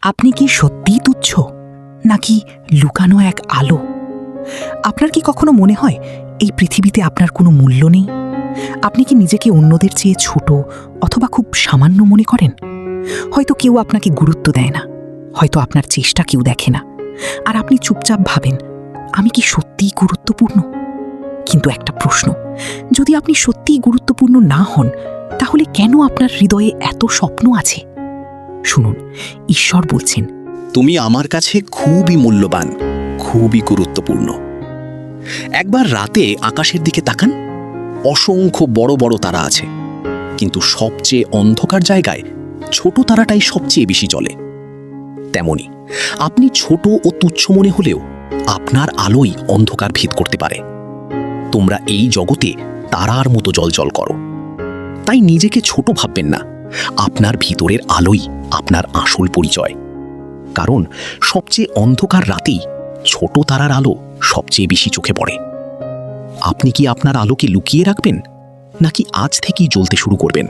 আপনি কি সত্যিই তুচ্ছ, নাকি লুকানো এক আলো? আপনার কি কখনো মনে হয় এই পৃথিবীতে আপনার কোনো মূল্য নেই? আপনি কি নিজেকে অন্যদের চেয়ে ছোট অথবা খুব সামান্য মনে করেন? হয়তো কেউ আপনাকে গুরুত্ব দেয় না, হয়তো আপনার চেষ্টা কেউ দেখে না, আর আপনি চুপচাপ ভাবেন, আমি কি সত্যিই গুরুত্বপূর্ণ? কিন্তু একটা প্রশ্ন, যদি আপনি সত্যিই গুরুত্বপূর্ণ না হন, তাহলে কেন আপনার হৃদয়ে এত স্বপ্ন আছে? শুনুন, ঈশ্বর বলছেন, তুমি আমার কাছে খুবই মূল্যবান, খুবই গুরুত্বপূর্ণ। একবার রাতে আকাশের দিকে তাকান, অসংখ্য বড় বড় তারা আছে, কিন্তু সবচেয়ে অন্ধকার জায়গায় ছোট তারাটাই সবচেয়ে বেশি জ্বলে। তেমনি আপনি ছোট ও তুচ্ছ মনে হলেও আপনার আলোই অন্ধকার ভেদ করতে পারে। তোমরা এই জগতে তারার মতো জ্বলজ্বল করো। তাই নিজেকে ছোট ভাববেন না, আপনার ভিতরের আলোই আপনার আসল পরিচয়। কারণ সবচেয়ে অন্ধকার রাতেই ছোট তারার আলো সবচেয়ে বেশি চোখে পড়ে। আপনি কি আপনার আলোকে লুকিয়ে রাখবেন, নাকি আজ থেকেই জ্বলতে শুরু করবেন?